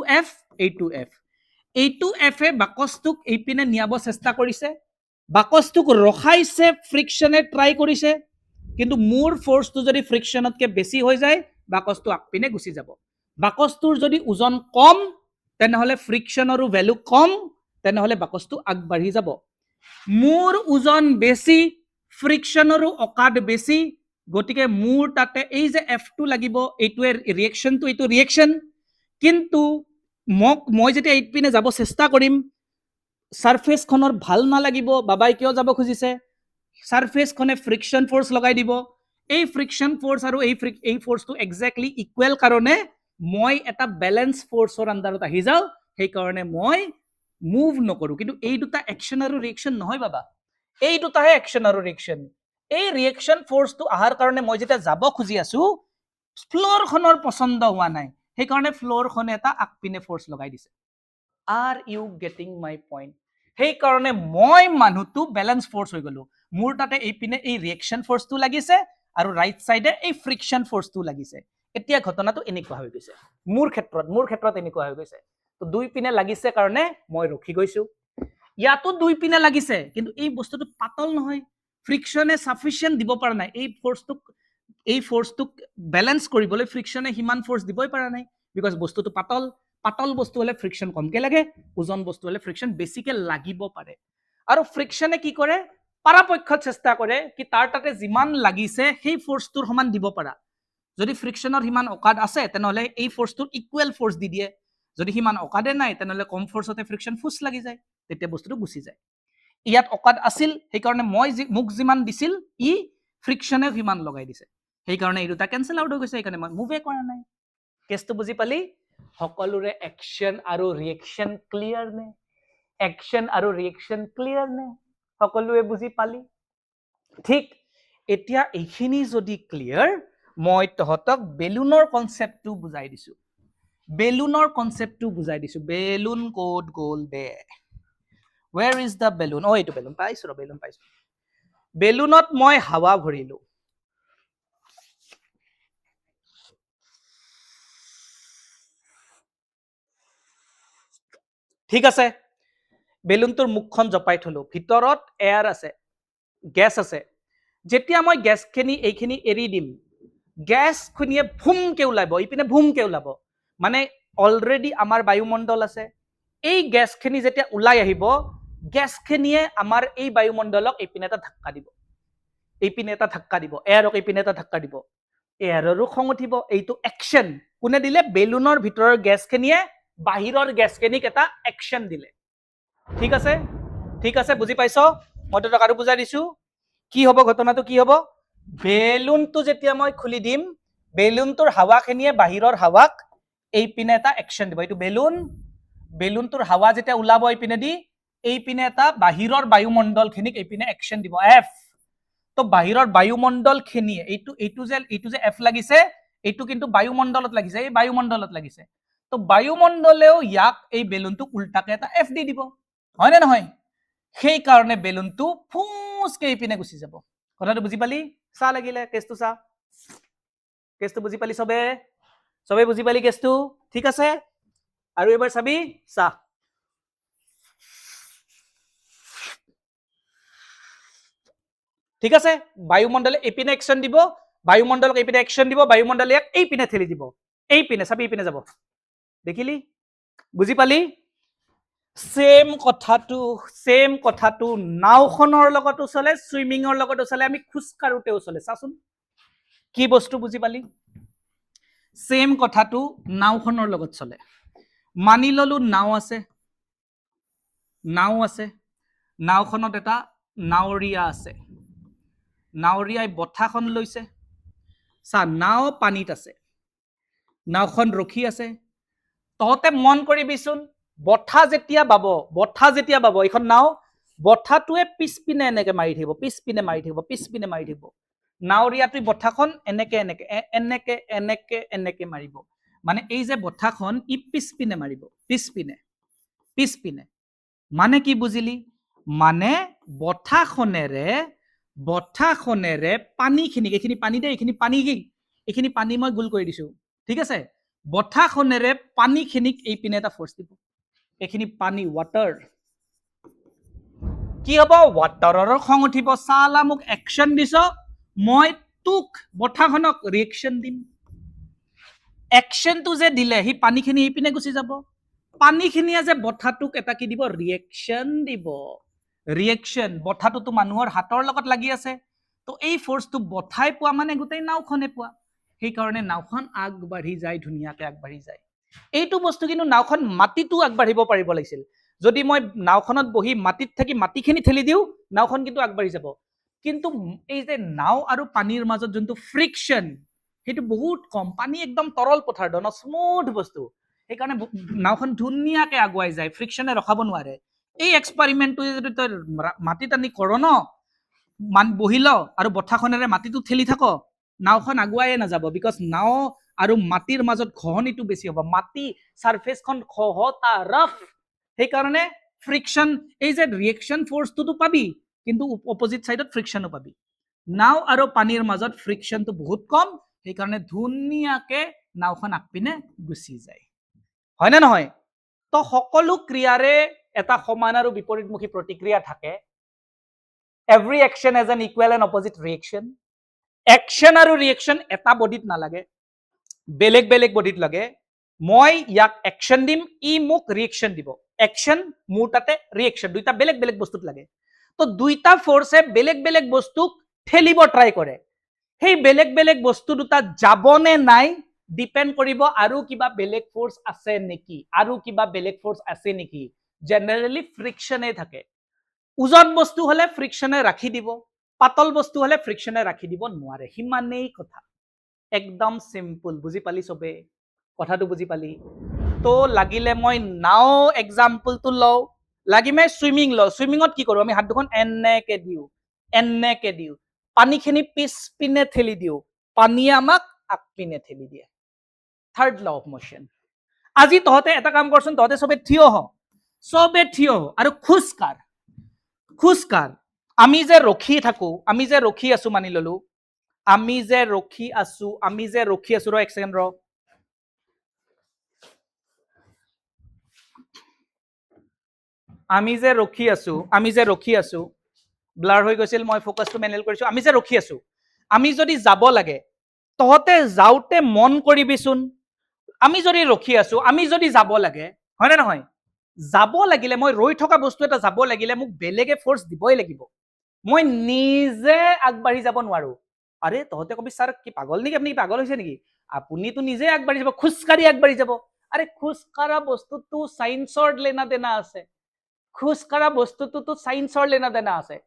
এফ এ বাকচটোক এইপিনে নিয়াব চেষ্টা কৰিছে বাকচটোক ৰখাইছে ফ্ৰিকশনে ট্ৰাই কৰিছে কিন্তু মোৰ ফোৰ্সটো যদি ফ্ৰিকশনতকে বেছি হৈ যায় বাকচটো আগপিনে গুচি যাব বাকচটোৰ যদি ওজন কম তেনেহলে ফ্ৰিকশনৰো ভ্যালু কম তেনেহলে বাকচটো আগবাঢ়ি যাব মোৰ ওজন বেছি ফ্ৰিকশনৰো অকাদ বেছি গটিকে মোৰ তাতে এই যে F2 লাগিব এইটোৰ ৰিয়েকশনটো এইটো ৰিয়েকশন কিন্তু মই যেতিয়া এইপিনে যাব চেষ্টা কৰিম সাৰফেস খনৰ ভাল না লাগিব বাবাই কিয় যাব খুজিছে সাৰফেস খনে ফ্ৰিকশন ফোৰ্স লগাই দিব এই ফ্ৰিকশন ফোৰ্স আৰু এই ফোৰ্সটো এক্স্যাক্টলি ইকুৱেল কাৰণে মই এটা ব্যালেন্স ফোৰ্সৰ আন্ডাৰত আহি যাও সেই কাৰণে মই মুভ নকৰো কিন্তু এই দুটা একশন আৰু ৰিয়েকশন নহয় বাবা এই দুটাহে একশন আৰু ৰিয়েকশন এই ৰিয়েকশন ফোৰ্সটো আহাৰ কাৰণে মই যেতিয়া যাব খুজি আছো ফ্লোৰ খনৰ পছন্দ হোৱা নাই সেই কাৰণে ফ্লোৰ খনে এটা আগপিনে ফোৰ্স লগাই দিছে are you getting my point সেই কাৰণে মই মানুহটো ব্যালেন্স ফোৰ্স হৈ গলো মোৰ তাতে এইপিনে এই ৰিয়েকশন ফোৰ্সটো লাগিছে আৰু ৰাইট সাইডে এই ফ্ৰিকশন ফোৰ্সটো লাগিছে এতিয়া ঘটনাটো এনেকুৱা হৈ গৈছে মোৰ ক্ষেত্ৰত এনেকুৱা হৈ গৈছে তো দুই পিনে লাগিছে কাৰণে মই ৰখি গৈছো ইয়াতো দুই পিনে লাগিছে কিন্তু এই বস্তুটো পাতল নহয় ফ্ৰিকশনে সাফিশিয়েন্ট দিব পৰা নাই এই ফোৰ্সটোক ব্যালেন্স কৰিবলৈ ফ্ৰিকশনে হিমান ফোৰ্স দিবই পৰা নাই বিকজ বস্তুটো পাতল বস্তু হলে ফ্ৰিকশন কমকে লাগে ওজন বস্তু হলে ফ্ৰিকশন বেছিকে লাগিব পাৰে আৰু ফ্ৰিকশনে কি কৰে পৰাপক্ষত চেষ্টা কৰে কি তাৰ তাতে যিমান লাগিছে সেই ফোৰ্সটোৰ সমান দিব পৰা যদি ফ্ৰিকশনৰ হিমান অকাদ আছে তেনেহলে এই ফোৰ্সটোৰ ইকুৱেল ফোর্স দি দিয়ে যদি সিমান অকাদে নাই তেনেহ'লে কম ফ'ৰ্চতে ফ্ৰিকশ্যন ফুচ লাগি যায়, তেতিয়া বস্তুটো গুচি যায়। ইয়াত অকাদ আছিল, সেইকাৰণে মোক যিমান দিছিল ই ফ্ৰিকশ্যনে সিমান লগাই দিছে, সেইকাৰণে এই দুটা কেঞ্চেল আউট হৈ গৈছে, সেইকাৰণে মই মুভে কৰা নাই। কেছটো বুজি পালি? সকলোৰে একশ্যন আৰু ৰিয়েকশ্যন ক্লিয়াৰ নে? একশ্যন আৰু ৰিয়েকশ্যন ক্লিয়াৰ নে? সকলোৱে বুজি পালি? ঠিক এতিয়া এইখিনি যদি ক্লিয়াৰ, মই তহঁতক বেলুনৰ কনচেপ্টটো বুজাই দিছো। বেলুনৰ কনচেপ্টটো বুজাই দিছো। বেলুন ক'ত গ'ল বে? Where is the balloon? Oh, এইটো বেলুন পাইছো ৰ, বেলুন পাইছো। বেলুনত মই হাৱা ভৰিলো। ঠিক আছে, বেলুনটোৰ মুখখন জপাই থলো, ভিতৰত এয়াৰ আছে, গেছ আছে। যেতিয়া মই গেছখিনি এইখিনি এৰি দিম, গেছখিনিয়ে ভুমকে ওলাব, ইপিনে ভুমকে ওলাব, মানে অলৰেডি আমাৰ বায়ুমণ্ডল আছে। এই গেছখিনি যেতিয়া ওলাই আহিব, গেছখিনিয়ে আমাৰ এই বায়ুমণ্ডলক এইপিনে এটা ধাক্কা দিব, এইপিনে এটা ধাক্কা দিব, এয়াৰক এইপিনে এটা ধাক্কা দিব। এয়াৰৰো খং উঠিব, এইটো একশ্যন কোনে দিলে? বেলুনৰ ভিতৰৰ গেছখিনিয়ে বাহিৰৰ গেছখিনিক এটা একশ্যন দিলে। ঠিক আছে, ঠিক আছে, বুজি পাইছ? মই তোক আৰু বুজাই দিছো। কি হ'ব ঘটনাটো? কি হ'ব? বেলুনটো যেতিয়া মই খুলি দিম, বেলুনটোৰ হাৱাখিনিয়ে বাহিৰৰ হাৱাক এইপিনে এটা একশ্যন দিব। এইটো বেলুন, বেলুনটোৰ হাৱা যেতিয়া ওলাব এইপিনে দি, এইপিনে এটা বাহিৰৰ বায়ুমণ্ডলখিনিক এইপিনে একশ্যন দিব, এফ। তো বাহিৰৰ বায়ুমণ্ডলখিনিয়ে এইটো যে এফ লাগিছে, এইটো কিন্তু বায়ুমণ্ডলত লাগিছে, এই বায়ুমণ্ডলত লাগিছে। তো বায়ুমণ্ডলেও ইয়াক এই বেলুনটোক উল্টাকে এটা এফ দি দিব, হয় নে নহয়? সেইকাৰণে বেলুনটো ফুচকে এইপিনে গুচি যাব। কথাটো বুজি পালি? চা লাগিলে কেছটো চা, কেছটো বুজি পালি? চবে চবে বুজি পালি কেছটো? ঠিক আছে, আৰু এবাৰ চাবি, চা। ঠিক আছে, বায়ুমণ্ডলে এইপিনে একশ্যন দিব, বায়ুমণ্ডলক এইপিনে একশ্যন দিব, বায়ুমণ্ডলে ইয়াক এইপিনে ঠেলি দিব, এইপিনে চাবি, এইপিনে যাব। দেখিলি? বুজি পালি? সেম কথাটো নাওখনৰ লগতো চলে, চুইমিঙৰ লগতো চলে, আমি খোজকাঢ়োতেও চলে। চাচোন কি বস্তু, বুজি পালি? সেম কথাটো নাওখনৰ লগত চলে। মানি ললো নাও আছে, নাওখনত এটা নাৱৰীয়া আছে, নাৱৰীয়াই বঠাখন লৈছে। চা, নাও পানীত আছে, নাওখন ৰখি আছে। তহঁতে মন কৰিবিচোন, বঠা যেতিয়া বাব এইখন নাও, বঠাটোৱে পিছপিনে এনেকে মাৰি থাকিব, পিছপিনে মাৰি থাকিব, পিছপিনে মাৰি থাকিব। নাৱৰীয়াটোৱে বঠাখন এনেকে এনেকে এনেকে এনেকে এনেকে মাৰিব, মানে এই যে বঠাখন ই পিছপিনে মাৰিব, পিছপিনে পিছপিনে। মানে কি বুজিলি? মানে বঠাখনেৰে পানীখিনিক, এইখিনি পানী দেই, এইখিনি পানী মই গোল কৰি দিছো, ঠিক আছে? বঠাখনেৰে পানীখিনিক এইপিনে এটা ফ'ৰ্চ দিব, এইখিনি পানী, ৱাটাৰ। কি হ'ব? ৱাটাৰৰো খং উঠিব, চালা মোক একশ্যন দিছ, মই তোক বঠাখনক ৰিয়েকশ্যন দিম। একশ্যনটো যে দিলে, সি পানীখিনি এইপিনে গুচি যাব, পানীখিনিয়ে যে বঠাটোক এটা কি দিব? ৰিয়েকশ্যন দিব। ৰিয়েকশ্যন, বঠাটোতো মানুহৰ হাতৰ লগত লাগি আছে, তো এই ফ'ৰ্চটো বঠাই পোৱা মানে গোটেই নাওখনে পোৱা, সেইকাৰণে নাওখন আগবাঢ়ি যায়, ধুনীয়াকে আগবাঢ়ি যায়। এইটো বস্তু কিন্তু নাওখন মাটিতো আগবাঢ়িব পাৰিব লাগিছিল। যদি মই নাওখনত বহি মাটিত থাকি মাটিখিনি ঠেলি দিওঁ, নাওখন কিন্তু আগবাঢ়ি যাব। কিন্তু এই যে নাও আৰু পানীৰ মাজত যোনটো ফ্ৰিকশ্যন, সেইটো বহুত কম। পানী একদম তৰল পদাৰ্থ ন, স্মুথ বস্তু, সেইকাৰণে নাওখন ধুনীয়াকে আগুৱাই যায়, ফ্ৰিকশ্যনে ৰখাব নোৱাৰে। এই এক্সপেৰিমেণ্টটো যদি তই মাটিত আনি কৰ ন, বহি ল আৰু বঠাখনেৰে মাটিটো ঠেলি থাক, নাওখন আগুৱাইয়ে নাযাব, বিকজ নাও আৰু মাটিৰ মাজত ঘহনিটো বেছি হ'ব, মাটি চাৰফেচখন খহটা ৰাফ, সেইকাৰণে ফ্ৰিকশ্যন, এই যে ৰিয়েকশ্যন ফ'ৰ্চটোতো পাবি, কিন্তু অপজিট চাইডত ফ্ৰিকশ্যনো পাবি। নাও আৰু পানীৰ মাজত ফ্ৰিকশ্যনটো বহুত কম, সেইকাৰণে ধুনীয়াকে নাওখন আগপিনে গুচি যায়, হয় নে নহয়? তো সকলো ক্ৰিয়াৰে এটা সমান আৰু বিপৰীতমুখী প্ৰতিক্ৰিয়া থাকে। Every action has an equal and opposite reaction. Action আৰু ৰিয়েকশ্যন এটা বডিত নালাগে, বেলেগ বেলেগ বডিত লাগে। মই ইয়াক একশ্যন দিম, ই মোক ৰিয়েকশ্যন দিব। একশ্যন, মোৰ তাতে ৰিয়েকশ্যন, দুইটা বেলেগ বেলেগ বস্তুত লাগে। তো দুইটা ফ'ৰ্চে বেলেগ বেলেগ বস্তুক ঠেলিব ট্ৰাই কৰে। সেই বেলেগ বেলেগ বস্তু দুটা যাবনে নাই, ডিপেন্ড কৰিব আৰু কিবা বেলেগ ফোৰ্স আছে নেকি, আৰু কিবা বেলেগ ফোৰ্স আছে নেকি। জেনাৰেলি ফ্ৰিকশনে থাকে। ওজন বস্তু হলে ফ্ৰিকশনে ৰাখি দিব, পাতল বস্তু হলে ফ্ৰিকশনে ৰাখি দিব নোৱাৰে, সিমানেই কথা। একদম সিম্পল, বুজি পালি চবে? কথাটো বুজি পালি? তো লাগিলে মই নাও এক্সাম্পলটো লওঁ, লাগিলে সুইমিং লওঁ। সুইমিঙত কি কৰোঁ আমি? হাত দুখন এনেকে দিওঁ, এনেকে দিওঁ, পানীখিনি পিছপিনে ঠেলি দিওঁ, পানীয়ে আমাক আগপিনে ঠেলি দিয়ে। Third law of motion. আজি তহঁতে এটা কাম কৰচোন, তহঁতে চবে থিয় হ, চবে থিয় হ আৰু খোজকাঢ়, খোজকাঢ়। আমি যে ৰখি থাকো, আমি যে ৰখি আছো, মানি ললো আমি যে ৰখি আছো, আমি যে ৰখি আছো, ৰ এক ছেকেণ্ড ৰ, আমি যে ৰখি আছো, আমি যে ৰখি আছো, ব্লাৰ হৈ গৈছিল, মই ফোকাসটো মেনেল কৰিছো। আমি যে ৰখি আছো, আমি যদি যাব লাগে, তহঁতে যাওঁতে মন কৰিবিচোন, আমি যদি ৰখি আছো, আমি যদি যাব লাগে, হয় নে নহয়? যাব লাগিলে, মই ৰৈ থকা বস্তু এটা যাব লাগিলে মোক বেলেগে ফোৰ্স দিবই লাগিব, মই নিজে আগবাঢ়ি যাব নোৱাৰো। আৰে তহঁতে কবি স্যাৰ কি পাগল নেকি, আপনি পাগল হৈছে নেকি? আপুনিতো নিজে আগবাঢ়ি যাব, খোজকাঢ়ি আগবাঢ়ি যাব। আৰে খোজকাঢ়া বস্তুটো সায়েন্সৰ লেনা দেনা আছে, খোজকাঢ়া বস্তুটোতো সায়েন্সৰ লেনা দেনা আছে।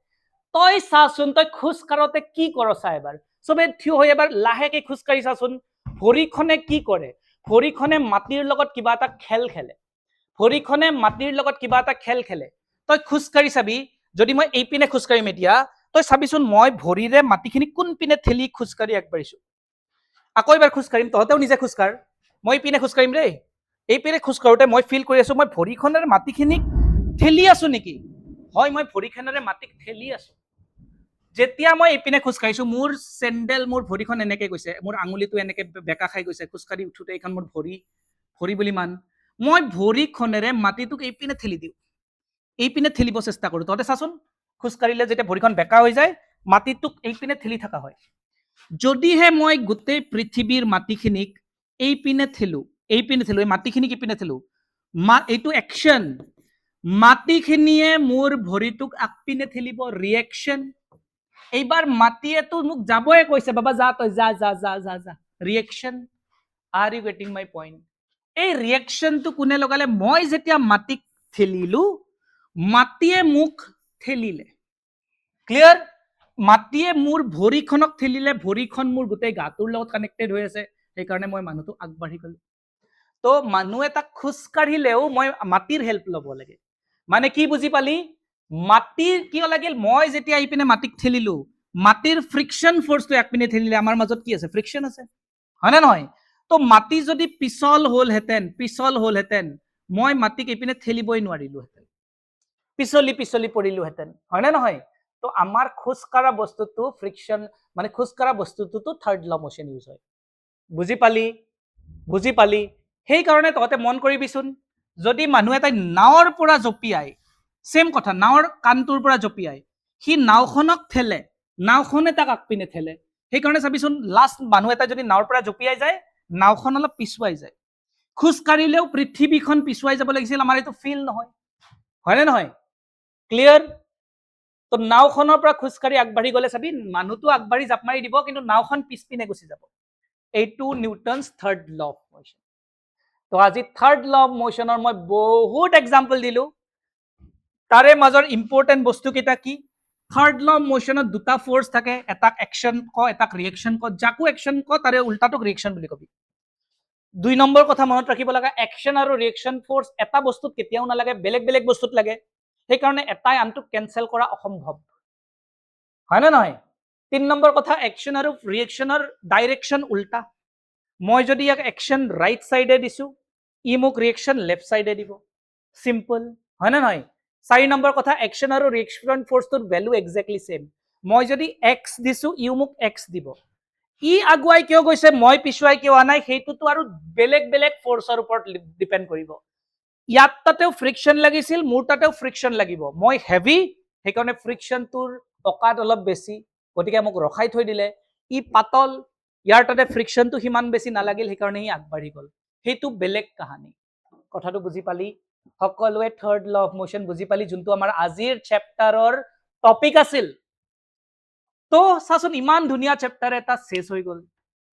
তই চাচোন, তই খোজকাঢ়োতে কি কৰ চা এবাৰ, চবে থিয় হৈ এবাৰ লাহেকে খোজকাঢ়ি চাচোন, ভৰিখনে কি কৰে? ভৰিখনে মাটিৰ লগত কিবা এটা খেল খেলে, ভৰিখনে মাটিৰ লগত কিবা এটা খেল খেলে। তই খোজকাঢ়ি চাবি, যদি মই এইপিনে খোজকাঢ়িম এতিয়া, তই চাবিচোন মই ভৰিৰে মাটিখিনি কোনপিনে ঠেলি খোজকাঢ়ি আগবাঢ়িছো। আকৌ এবাৰ খোজকাঢ়িম, তহঁতেও নিজে খোজকাঢ়, মই এইপিনে খোজকাঢ়িম দেই। এইপিনে খোজকাঢ়োতে মই ফিল কৰি আছো মই ভৰিখনেৰে মাটিখিনিক ঠেলি আছো নেকি? হয়, মই ভৰিখনেৰে মাটিক ঠেলি আছো। যেতিয়া মই এইপিনে খোজকাঢ়িছো, মোৰ চেণ্ডেল, মোৰ ভৰিখন এনেকে গৈছে, মোৰ আঙুলিটো এনেকে বেকা খাই গৈছে, খোজকাঢ়ি উঠোতে এইখন মোৰ ভৰি, ভৰি বুলি মান, মই ভৰিখনেৰে মাটিটোক এইপিনে ঠেলি দিওঁ, এইপিনে ঠেলিব চেষ্টা কৰো। তহঁতে চাচোন, খোজকাঢ়িলে যেতিয়া ভৰিখন বেকা হৈ যায়, মাটিটোক এইপিনে ঠেলি থকা হয়। যদিহে মই গোটেই পৃথিৱীৰ মাটিখিনিক এইপিনে ঠেলো, এইপিনে ঠেলো, এই মাটিখিনিক এইপিনে ঠেলো, এইটো একশ্যন, মাটিখিনিয়ে মোৰ ভৰিটোক আগপিনে ঠেলিব, ৰিয়েকশ্যন। এইবাৰ মাটিয়েতো মোক যাবই কৈছে, বাবা যা, তই যা যা যা যা যা, reaction. Are you getting my point? এই ৰিয়েকশ্যনটো কোনে লগালে? মই যেতিয়া মাটিক ঠেলিলো, মাটিয়ে মোক ঠেলিলে। ক্লিয়াৰ? মাটিয়ে মোৰ ভৰিখনক ঠেলিলে, ভৰিখন মোৰ গোটেই গাটোৰ লগত কানেক্টেড হৈ আছে, সেইকাৰণে মই মানুহটো আগবাঢ়ি গলো। তো মানুহ এটা খোজকাঢ়িলেও মই মাটিৰ হেল্প ল'ব লাগে। মানে কি বুজি পালি? মাটিৰ কিয় লাগিল? মই যেতিয়া এইপিনে মাটিক ঠেলিলো, মাটিৰ ফ্ৰিকশ্যন ফোৰ্সটো একপিনে ঠেলিলে, আমাৰ মাজত কি আছে? ফ্ৰিকশ্যন আছে, হয় নে নহয়? তো মাটি যদি পিছল হলহেঁতেন, পিছল হলহেঁতেন, মই মাটিক এইপিনে ঠেলিবই নোৱাৰিলোহেঁতেন, পিছলি পিছলি পৰিলোহেঁতেন, হয় নে নহয়? তো আমাৰ খোজকাঢ়া বস্তুটো ফ্ৰিকশ্যন, মানে খোজকাঢ়া বস্তুটোতো থাৰ্ড ল মোশন ইউজ হয়। বুজি পালি? বুজি পালি? সেইকাৰণে তহঁতে মন কৰিবিচোন, যদি মানুহ এটাই নাৱৰ পৰা জঁপিয়াই, সেম কথা, নাৱৰ কাণটোৰ পৰা জঁপিয়াই, সি নাওখনক ঠেলে, নাওখনে তাক আগপিনে ঠেলে। সেইকাৰণে চাবিচোন, লাষ্ট মানুহ এটা যদি নাৱৰ পৰা জঁপিয়াই যায়, নাওখন অলপ পিছুৱাই যায়। খোজকাঢ়িলেও পৃথিৱীখন পিছুৱাই যাব লাগিছিল, আমাৰ এইটো ফিল নহয়, হয়নে নহয়? ক্লিয়াৰ? তো নাওখনৰ পৰা খোজকাঢ়ি আগবাঢ়ি গলে চাবি, মানুহটো আগবাঢ়ি জাপ মাৰি দিব, কিন্তু নাওখন পিছপিনে গুচি যাব। এইটো Newton's third law of motion. তো আজি থাৰ্ড ল অফ মোশনৰ মই বহুত এক্সাম্পল দিলো, তাৰে মাজৰ ইম্পৰ্টেণ্ট বস্তু কেইটা কি? থাৰ্ড ল অফ মোশনত দুটা ফোৰ্স থাকে, এটাক একশ্যন ক, এটাক ৰিয়েকশ্যন ক। যাকো একশ্যন ক, তাৰে উল্টাটোক ৰিয়েকশ্যন বুলি কবি। 2 নম্বৰ কথা মনত ৰাখিব লগা, একশ্যন আৰু ৰিয়েকশ্যন ফোৰ্স এটা বস্তুত কেতিয়াও নালাগে, বেলেগ বেলেগ বস্তুত লাগে। সেইকাৰণে এটাই আনটোক কেনচেল কৰা অসম্ভৱ, হয় নে নহয়? 3 নম্বৰ কথা, একশ্যন আৰু ৰিয়েকশ্যনৰ ডাইৰেকশ্যন উল্টা। মই যদি ইয়াক একশ্যন ৰাইট সাইডে দিছো, ই মোক ৰিয়েকশ্যন লেফট সাইডে দিব, সিম্পল, হয় নে নহয়? 4 নম্বৰ কথা, একশ্যন আৰু ৰিয়েকশ্যন ফোৰ্সটোৰ ভ্যালু এক্স্যাক্টলি সেম। মই যদি এক্স দিছো, ইও মোক এক্স দিব। ই আগুৱাই কিয় গৈছে, মই পিছুৱাই কিয় অহা নাই, সেইটোতো আৰু বেলেগ বেলেগ ফোৰ্সৰ ওপৰত ডিপেন্ড কৰিব। ইয়াত তাতেও ফ্ৰিকশ্যন লাগিছিল, মোৰ তাতেও ফ্ৰিকশ্যন লাগিব, মই হেভি, সেইকাৰণে ফ্ৰিকশ্যনটোৰ অকাত অলপ বেছি, গতিকে মোক ৰখাই থৈ দিলে। ই পাতল, ইয়াৰ তাতে ফ্ৰিকশ্যনটো সিমান বেছি নালাগিল, সেইকাৰণে ই আগবাঢ়ি গল। সেইটো বেলেগ কাহানি। কথাটো বুজি পালি? সকলোৱে থাৰ্ড ল অফ মোশন বুজি পালি, যোনটো আমাৰ আজিৰ চেপ্টাৰৰ টপিক আছিল। তো চাচোন, ইমান ধুনীয়া চেপ্টাৰ এটা শেষ হৈ গল।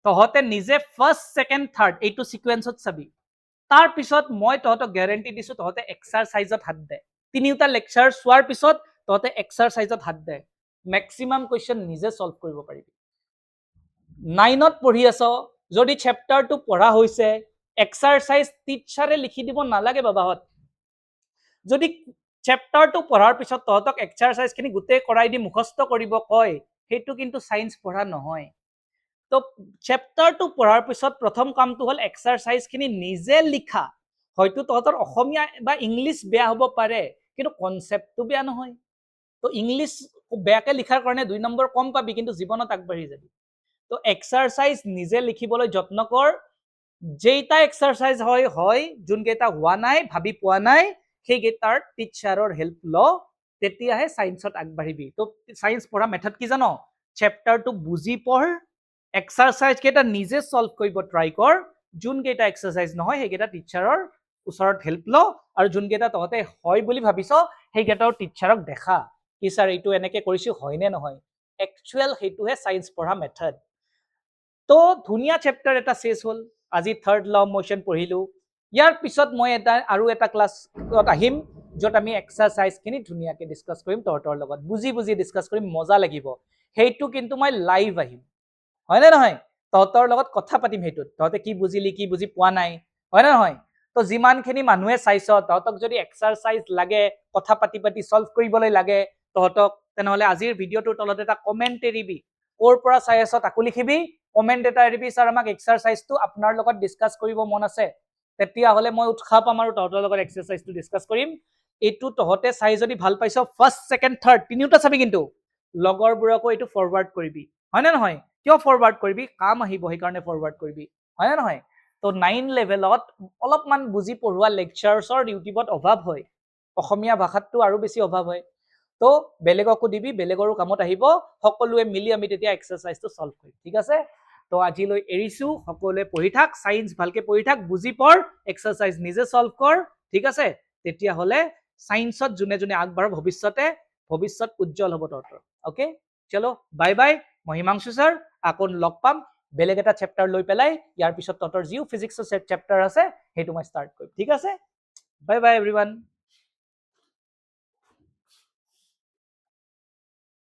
তহঁতে নিজে ফাৰ্ষ্ট ছেকেণ্ড থাৰ্ড এইটো সিকুৱেন্সত চাবি তাৰ পিছত মই তহঁতক গ্যাৰান্টি দিছো তহঁতে এক্সাৰসাইজত হাত দে তিনিটা লেকচাৰ চোৱাৰ পিছত তহঁতে এক্সাৰসাইজত হাত দে ম্যাক্সিমাম কোৱেশ্চন নিজে সলভ কৰিব পাৰিবি 9ত পঢ়ি আছ যদি চ্যাপ্টাৰটো পঢ়া হৈছে এক্সাৰসাইজ টিচাৰে লিখি দিব নালাগে বাবাহত যদি চ্যাপ্টাৰটো পঢ়াৰ পিছত তহঁতক এক্সাৰসাইজ খিনি গুটেই কৰাই দি মুখস্থ কৰিব কয় হেতু কিন্তু সায়েন্স পঢ়া নহয় তো চ্যাপ্টাৰটো পঢ়াৰ পিছত প্ৰথম কামটো হল এক্সাৰসাইজ খিনি নিজে লিখা হয়তো তহঁতৰ অসমীয়া বা ইংলিশ বেয়া হ'ব পাৰে কিন্তু কনসেপ্টটো বেয়া নহয় তো ইংলিশ বেয়াকে লিখাৰ কাৰণে 2 নম্বৰ কম পাবি কিন্তু জীৱনত আগবাঢ়ি যাবি তো এক্সাৰসাইজ নিজে লিখিবলৈ যত্ন কৰ যেইটা এক্সাৰসাইজ হয় যোন কেইটা হোৱা নাই ভাবি পোৱা নাই সেই গেটাৰ টিচাৰৰ হেল্প ল তেতিয়াহে সায়েন্সত আগবাঢ়িবি তো সায়েন্স পঢ়া মেথড কি জানো চ্যাপ্টাৰটো বুজি পঢ় এক্সাৰসাইজ কেইটা নিজে সলভ কৰিব ট্ৰাই কৰ যোন কেইটা এক্সাৰসাইজ নহয় সেই কেইটা টিচাৰৰ ওচৰত হেল্প ল আৰু যোন কেইটা তহঁতে হয় বুলি ভাবিছ সেই কেইটাও টিচাৰক দেখা কি স্যাৰ এইটো এনেকে কৰিছো হয় নে নহয় একচুৱেল হেতুহে সায়েন্স পঢ়া মেথড তো ধুনিয়া চ্যাপ্টাৰ এটা শেষ হল আজি থাৰ্ড ল অফ মোশন পঢ়িলো ইয়াৰ পিছত মই আৰু এটা ক্লাছত আহিম যত আমি এক্সাৰসাইজ খিনি ধুনিয়াকে ডিসকাস কৰিম তহঁতৰ লগত বুজি বুজি ডিসকাস কৰিম মজা লাগিব হেইটো কিন্তু মই লাইভ আহিম হয় নে নহয় তহঁতৰ লগত কথা পাতিম হেতুত তহঁতে কি বুজিলি কি বুজি পোৱা নাই হয় নে নহয় তো যিমানখিনি মানুহে চাইছ তহঁতক যদি এক্সাৰসাইজ লাগে কথা পাতি পাতি সলভ কৰিবলৈ লাগে তহঁতক তেনেহলে আজিৰ ভিডিওটোৰ তলত এটা কমেন্ট এৰিবি ওৰ পৰা চাই আছ তাকো লিখিবি কমেন্ট এটা এৰিবি স্যাৰ আমাক এক্সাৰসাইজটো আপোনাৰ লগত ডিসকাস কৰিব মন আছে তেতিয়া হলে মই উৎসাহ পাম আৰু তহঁতৰ লগত এক্সাৰসাইজটো ডিসকাস কৰিম এইটো তহঁতে চাই যদি ভাল পাইছ ফাৰ্ষ্ট সেকেন্ড থাৰ্ড তিনিটা চাবি কিন্তু লগৰবোৰকো এইটো ফৰৱাৰ্ড কৰিবি হয় নে নহয় কিয় ফৰৱাৰ্ড কৰিবি কাম আহিব সেই কাৰণে ফৰৱাৰ্ড কৰিবি হয় নে নহয় তো 9 লেভেলত অলপমান বুজি পঢ়ুৱা লেকচাৰছৰ ইউটিউবত অভাৱ হয় অসমীয়া ভাষাতটো আৰু বেছি অভাৱ হয় তো বেলেগকো দিবি বেলেগৰো কামত আহিব সকলোৱে মিলি আমি তেতিয়া এক্সাৰসাইজটো সলভ কৰিম ঠিক আছে তো আজিলৈ এৰিছো সকলোৱে পঢ়ি থাক সায়েন্স ভালকে পঢ়ি থাক বুজি পঢ় এক্সাৰসাইজ নিজে সলভ কৰ ঠিক আছে তেতিয়া হলে সায়েন্সত জুনে জুনে আগবাঢ় ভৱিষ্যত উজ্জ্বল হ'ব তহঁতৰ ওকে চলো বাই বাই মই হিমাংশু স্যাৰ আকৌ লগ পাম বেলেগ এটা চ্যাপ্টাৰ লৈ পেলাই ইয়াৰ পিছত তহঁতৰ জিও ফিজিক্সৰ চ্যাপ্টাৰ আছে হেতু মই ষ্টাৰ্ট কৰিম ঠিক আছে বাই বাই এভৰিৱান